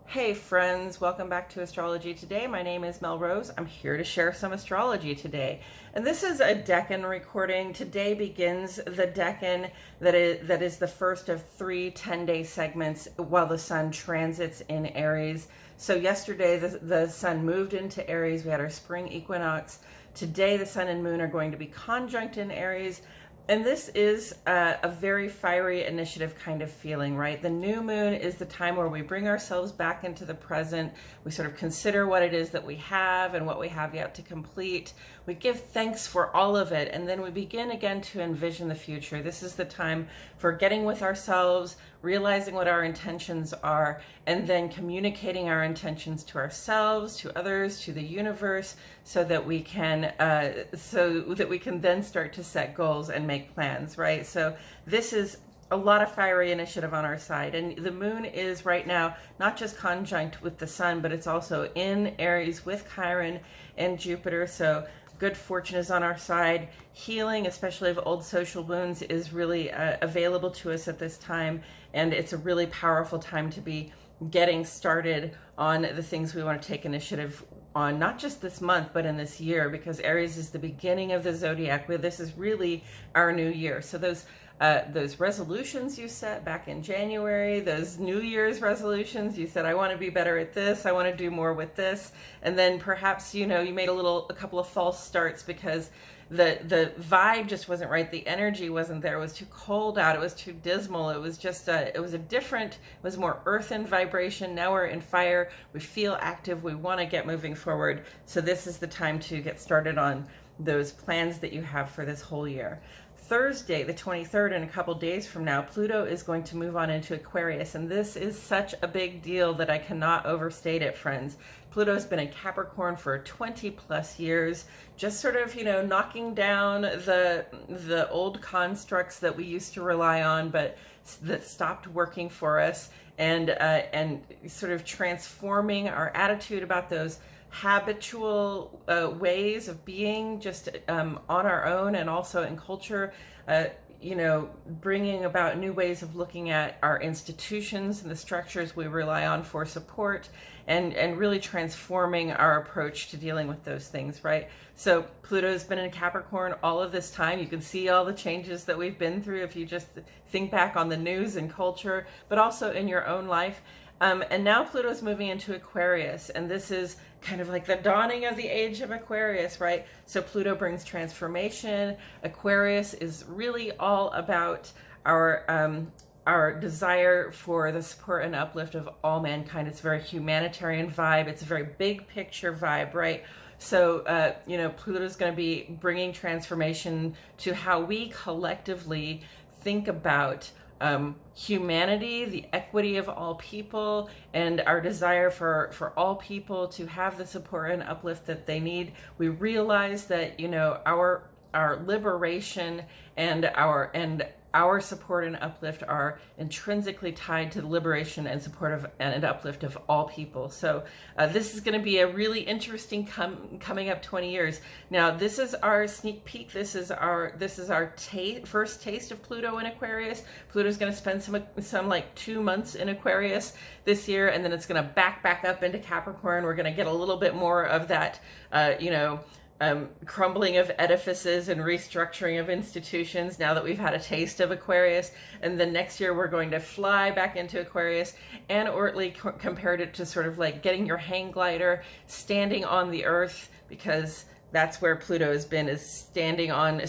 Hey friends, welcome back to Astrology Today. My name is Mel Rose. I'm here to share some astrology today. And this is a decan recording. Today begins the decan that is the first of 3 10-day segments while the sun transits in Aries. So yesterday the sun moved into Aries. We had our spring equinox. Today the sun and moon are going to be conjunct in Aries. And this is a very fiery initiative kind of feeling, right? The new moon is the time where we bring ourselves back into the present. We sort of consider what it is that we have and what we have yet to complete. We give thanks for all of it, and then we begin again to envision the future. This is the time for getting with ourselves, realizing what our intentions are, and then communicating our intentions to ourselves, to others, to the universe, so that we can then start to set goals and make plans, right? So this is a lot of fiery initiative on our side, and the moon is right now not just conjunct with the sun, but it's also in Aries with Chiron and Jupiter. So good fortune is on our side. Healing, especially of old social wounds, is really available to us at this time, and it's a really powerful time to be getting started on the things we want to take initiative on, not just this month, but in this year, because Aries is the beginning of the zodiac. This is really our new year. So those resolutions you set back in January, those New Year's resolutions, you said, I want to be better at this, I want to do more with this, and then perhaps, you made a couple of false starts because the vibe just wasn't right, the energy wasn't there, it was too cold out, it was too dismal, it was just it was more earthen vibration. Now we're in fire, we feel active, we want to get moving forward. So this is the time to get started on those plans that you have for this whole year. Thursday, the 23rd, in a couple days from now, Pluto is going to move on into Aquarius, and this is such a big deal that I cannot overstate it, friends. Pluto's been in Capricorn for 20 plus years, just sort of, knocking down the old constructs that we used to rely on, but that stopped working for us, and sort of transforming our attitude about those habitual ways of being just on our own, and also in culture, bringing about new ways of looking at our institutions and the structures we rely on for support, and really transforming our approach to dealing with those things, right? So Pluto's been in Capricorn all of this time. You can see all the changes that we've been through if you just think back on the news and culture, but also in your own life. And now Pluto's moving into Aquarius, and this is kind of like the dawning of the age of Aquarius, right? So Pluto brings transformation. Aquarius is really all about our desire for the support and uplift of all mankind. It's a very humanitarian vibe. It's a very big picture vibe, right? So, Pluto's going to be bringing transformation to how we collectively think about humanity, the equity of all people, and our desire for all people to have the support and uplift that they need. We realize that, our liberation and our support and uplift are intrinsically tied to the liberation and support of and uplift of all people. So this is going to be a really interesting coming up 20 years. Now, this is our sneak peek. This is our first taste of Pluto in Aquarius. Pluto's going to spend some like 2 months in Aquarius this year, and then it's going to back up into Capricorn. We're going to get a little bit more of that, crumbling of edifices and restructuring of institutions now that we've had a taste of Aquarius. And then next year we're going to fly back into Aquarius. And Ortley compared it to sort of like getting your hang glider, standing on the earth, because that's where Pluto has been, is standing on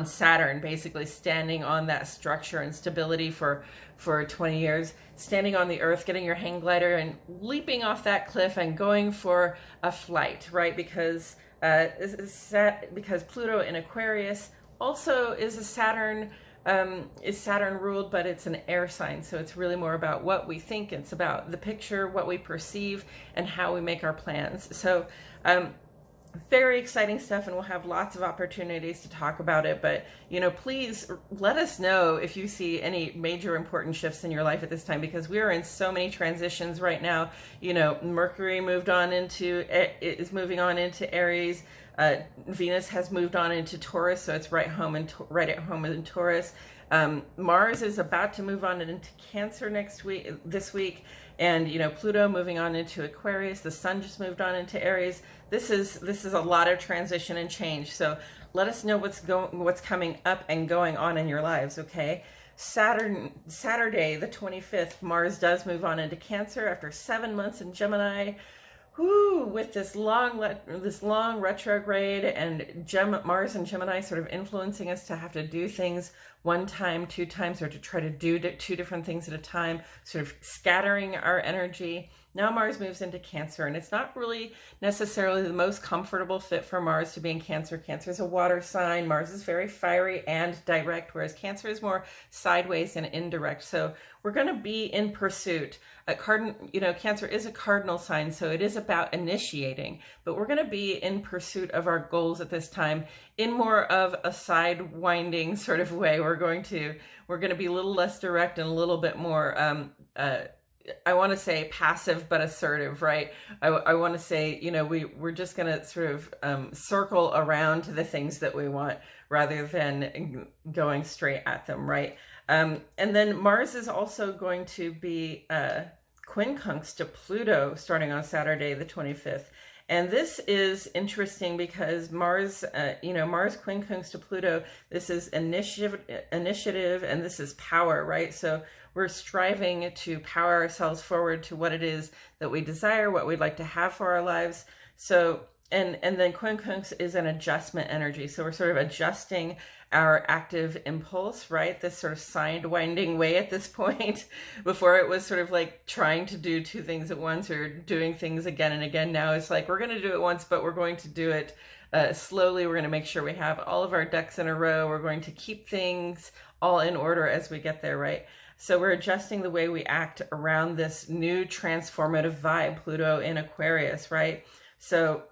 Saturn, basically standing on that structure and stability for 20 years, standing on the earth, getting your hang glider and leaping off that cliff and going for a flight, right? Because Pluto in Aquarius also is Saturn ruled, but it's an air sign. So it's really more about what we think. It's about the picture, what we perceive, and how we make our plans. So very exciting stuff, and we'll have lots of opportunities to talk about it. But, please let us know if you see any major important shifts in your life at this time, because we are in so many transitions right now. Mercury is moving on into Aries. Venus has moved on into Taurus, so it's right at home in Taurus. Mars is about to move on into Cancer this week, and Pluto moving on into Aquarius. The Sun just moved on into Aries. This is a lot of transition and change. So let us know what's coming up and going on in your lives. Okay. Saturday, the 25th, Mars does move on into Cancer after 7 months in Gemini. Whoo, with this long retrograde, and Mars and Gemini sort of influencing us to have to do things one time, two times, or to try to do two different things at a time, sort of scattering our energy. Now Mars moves into Cancer, and it's not really necessarily the most comfortable fit for Mars to be in Cancer. Cancer is a water sign. Mars is very fiery and direct, whereas Cancer is more sideways and indirect. So we're going to be in pursuit. Cancer is a cardinal sign, so it is about initiating, but we're going to be in pursuit of our goals at this time in more of a sidewinding sort of way. We're going to be a little less direct and a little bit more I want to say passive but assertive, right? I want to say, we're just going to sort of circle around to the things that we want rather than going straight at them, right? And then Mars is also going to be quincunx to Pluto starting on Saturday, the 25th. And this is interesting because Mars quincunx to Pluto, this is initiative, and this is power, right? So we're striving to power ourselves forward to what it is that we desire, what we'd like to have for our lives. So, and then quincunx is an adjustment energy. So we're sort of adjusting our active impulse, right? This sort of sidewinding way at this point. Before it was sort of like trying to do two things at once or doing things again and again. Now it's like, we're going to do it once, but we're going to do it slowly. We're going to make sure we have all of our ducks in a row. We're going to keep things all in order as we get there, right? So we're adjusting the way we act around this new transformative vibe, Pluto in Aquarius, right? So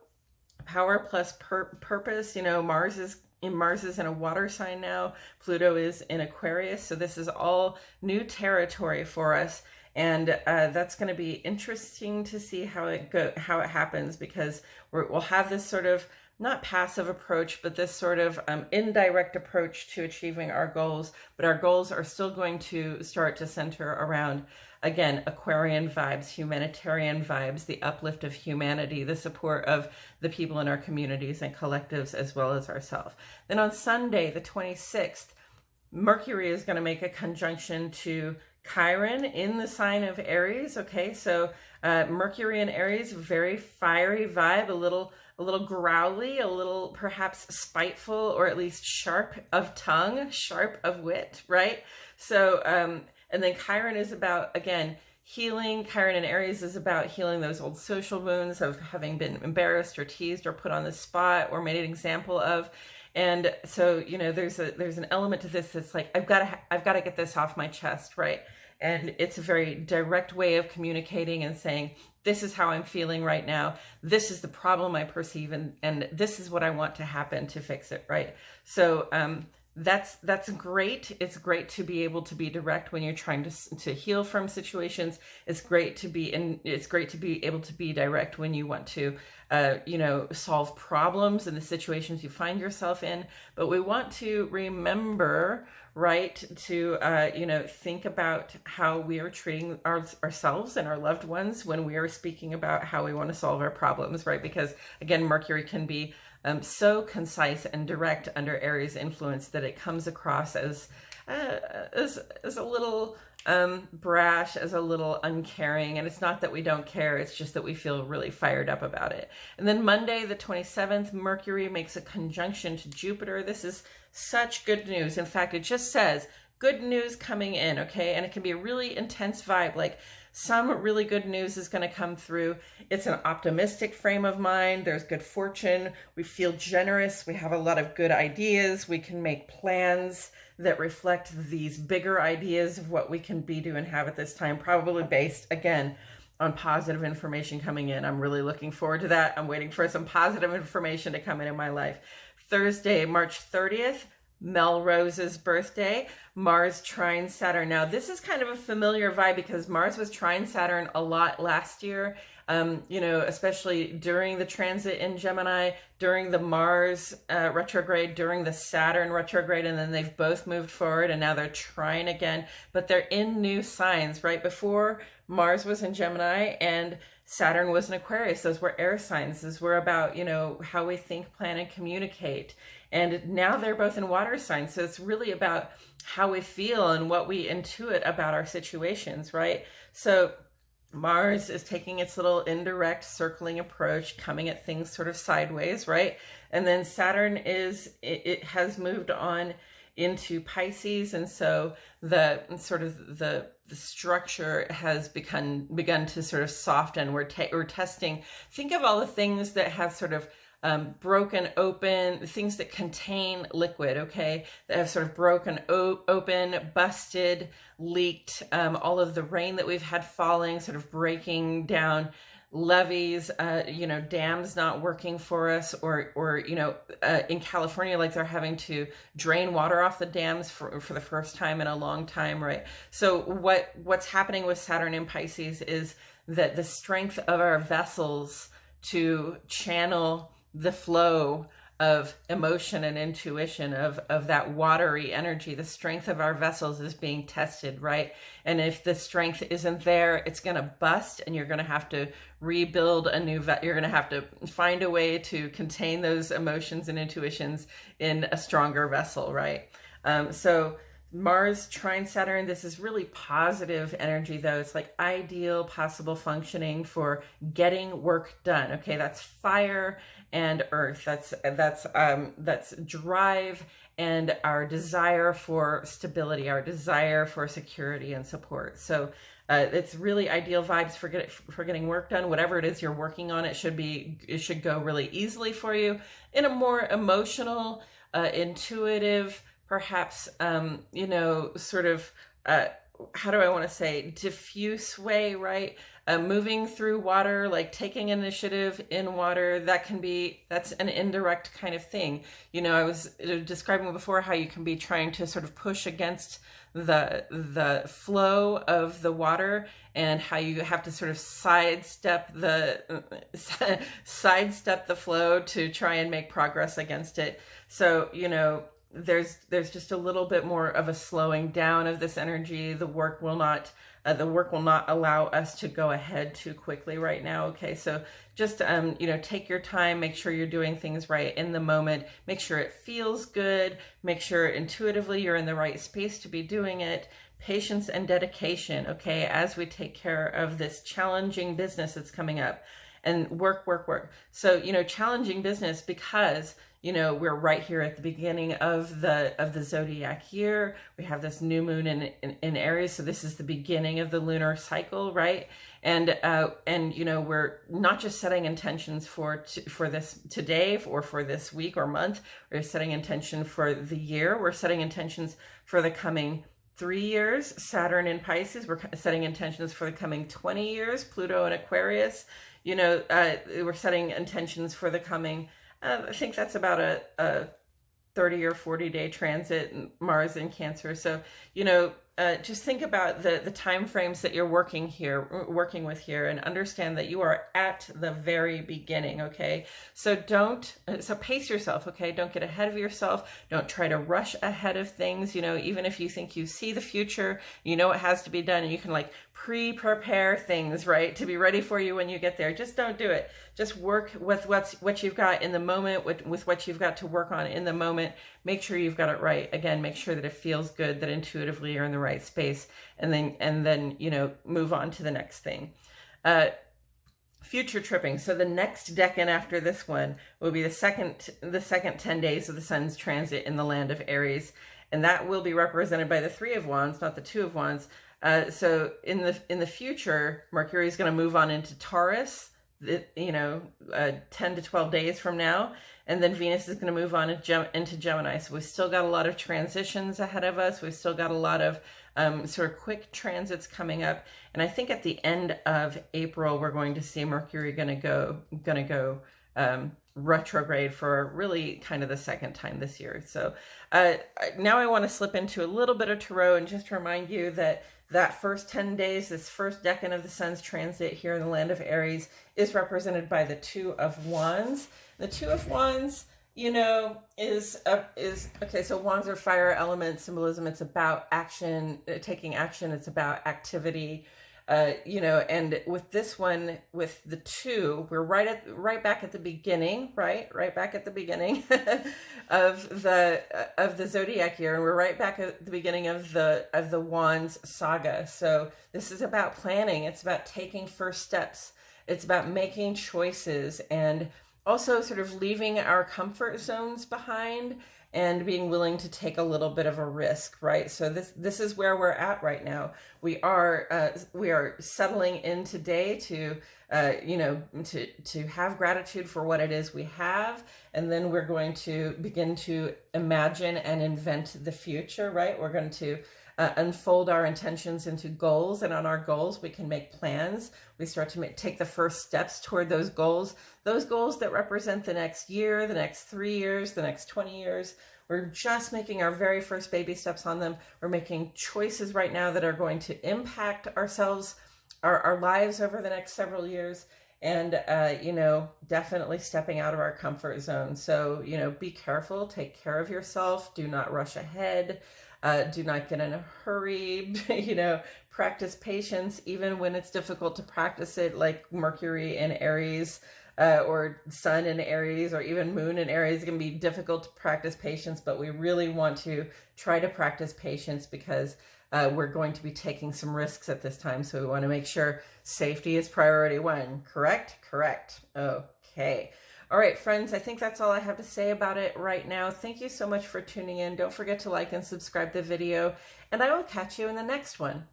power plus purpose, Mars is in a water sign now. Pluto is in Aquarius. So this is all new territory for us. And that's going to be interesting to see how it happens, because we'll have this sort of not passive approach, but this sort of indirect approach to achieving our goals. But our goals are still going to start to center around, again, Aquarian vibes, humanitarian vibes, the uplift of humanity, the support of the people in our communities and collectives, as well as ourselves. Then on Sunday, the 26th, Mercury is going to make a conjunction to Chiron in the sign of Aries. Okay, so Mercury in Aries, very fiery vibe, a little growly, a little perhaps spiteful, or at least sharp of tongue, sharp of wit, right? So, and then Chiron is about, again, healing. Chiron in Aries is about healing those old social wounds of having been embarrassed or teased or put on the spot or made an example of. And so, there's an element to this that's like, I've got to get this off my chest, right? And it's a very direct way of communicating and saying, this is how I'm feeling right now. This is the problem I perceive, and this is what I want to happen to fix it, right? So that's great. It's great to be able to be direct when you're trying to heal from situations. It's great to be able to be direct when you want to solve problems in the situations you find yourself in. But we want to remember, right, to think about how we are treating ourselves and our loved ones when we are speaking about how we want to solve our problems, right? Because again, Mercury can be so concise and direct under Aries influence that it comes across as a little brash, as a little uncaring. And it's not that we don't care, it's just that we feel really fired up about it. And then Monday, the 27th, Mercury makes a conjunction to Jupiter. This is such good news. In fact, it just says good news coming in, okay? And it can be a really intense vibe, like some really good news is going to come through. It's an optimistic frame of mind. There's good fortune. We feel generous. We have a lot of good ideas. We can make plans that reflect these bigger ideas of what we can be, do, and have at this time, probably based, again, on positive information coming in. I'm really looking forward to that. I'm waiting for some positive information to come in my life. Thursday, March 30th, Melrose's birthday. Mars trine Saturn. Now, this is kind of a familiar vibe because Mars was trine Saturn a lot last year. you know, especially during the transit in Gemini, during the Mars retrograde, during the Saturn retrograde, and then they've both moved forward and now they're trying again, but they're in new signs, right? Before, Mars was in Gemini and Saturn was in Aquarius. Those were air signs. Those were about, you know, how we think, plan, and communicate. And now they're both in water signs. So it's really about how we feel and what we intuit about our situations, right? So Mars is taking its little indirect circling approach, coming at things sort of sideways, right? And then Saturn it has moved on into Pisces, and so the sort of the structure has begun to sort of soften. We're testing. Think of all the things that have sort of broken open, things that contain liquid, okay, that have sort of broken open, busted, leaked, all of the rain that we've had falling, sort of breaking down levees, you know, dams not working for us, or you know, in California, like they're having to drain water off the dams for the first time in a long time, right? So what's happening with Saturn in Pisces is that the strength of our vessels to channel the flow of emotion and intuition, of that watery energy, the strength of our vessels is being tested, right? And if the strength isn't there, it's going to bust, and you're going to have to rebuild a new you're going to have to find a way to contain those emotions and intuitions in a stronger vessel, right? So Mars trine Saturn, this is really positive energy, though. It's like ideal possible functioning for getting work done. Okay, that's fire and earth. That's drive and our desire for stability, our desire for security and support. So it's really ideal vibes for getting work done. Whatever it is you're working on, it should go really easily for you in a more emotional, intuitive, perhaps, you know, sort of, how do I want to say, diffuse way, right? Moving through water, like taking initiative in water, that's an indirect kind of thing. You know, I was describing before how you can be trying to sort of push against the flow of the water, and how you have to sort of sidestep the flow to try and make progress against it. So, you know, there's just a little bit more of a slowing down of this energy. The work will not allow us to go ahead too quickly right now. Okay, so just you know, take your time, make sure you're doing things right in the moment, make sure it feels good, make sure intuitively you're in the right space to be doing it. Patience and dedication, okay, as we take care of this challenging business that's coming up. And work. So, you know, challenging business because, you know, we're right here at the beginning of the zodiac year. We have this new moon in Aries, so this is the beginning of the lunar cycle, right? And you know, we're not just setting intentions for this today or for this week or month. We're setting intention for the year. We're setting intentions for the coming 3 years. Saturn in Pisces. We're setting intentions for the coming 20 years. Pluto in Aquarius. You know, we're setting intentions for the coming, I think that's about a 30 or 40 day transit, Mars in Cancer. So, you know, just think about the time frames that you're working with here, and understand that you are at the very beginning. Okay, so pace yourself. Okay, don't get ahead of yourself. Don't try to rush ahead of things. You know, even if you think you see the future, you know what has to be done, and you can like prepare things, right, to be ready for you when you get there. Just don't do it. Just work with what you've got in the moment, with what you've got to work on in the moment. Make sure you've got it right. Again, make sure that it feels good, that intuitively you're in the right space, and then you know, move on to the next thing. Future tripping. So the next decan after this one will be the second 10 days of the sun's transit in the land of Aries, and that will be represented by the Three of Wands, not the Two of Wands. So in the future, Mercury is going to move on into Taurus, you know, 10 to 12 days from now. And then Venus is going to move on into Gemini. So we've still got a lot of transitions ahead of us. We've still got a lot of sort of quick transits coming up. And I think at the end of April, we're going to see Mercury going to go retrograde for really kind of the second time this year. So now I want to slip into a little bit of tarot and just remind you that that first 10 days, this first decan of the sun's transit here in the land of Aries is represented by the Two of Wands. The Two of Wands, you know, is okay. So wands are fire element symbolism. It's about action, taking action. It's about activity. You know, and with this one, with the two, we're right back at the beginning, right back at the beginning of the zodiac year, and we're right back at the beginning of the Wands saga. So this is about planning. It's about taking first steps. It's about making choices, and also sort of leaving our comfort zones behind and being willing to take a little bit of a risk, right? So this is where we're at right now. We are settling in today to you know, to have gratitude for what it is we have, and then we're going to begin to imagine and invent the future, right? We're going to unfold our intentions into goals, and on our goals we can make plans. We start to take the first steps toward those goals that represent the next year, the next 3 years, the next 20 years. We're just making our very first baby steps on them. We're making choices right now that are going to impact ourselves, our lives over the next several years, and you know, definitely stepping out of our comfort zone. So, you know, be careful, take care of yourself, do not rush ahead. Do not get in a hurry, you know, practice patience, even when it's difficult to practice it, like Mercury in Aries, or Sun in Aries, or even Moon in Aries. It can be difficult to practice patience, but we really want to try to practice patience because we're going to be taking some risks at this time. So we want to make sure safety is priority one. Correct? Correct. Okay. All right, friends, I think that's all I have to say about it right now. Thank you so much for tuning in. Don't forget to like and subscribe the video, and I will catch you in the next one.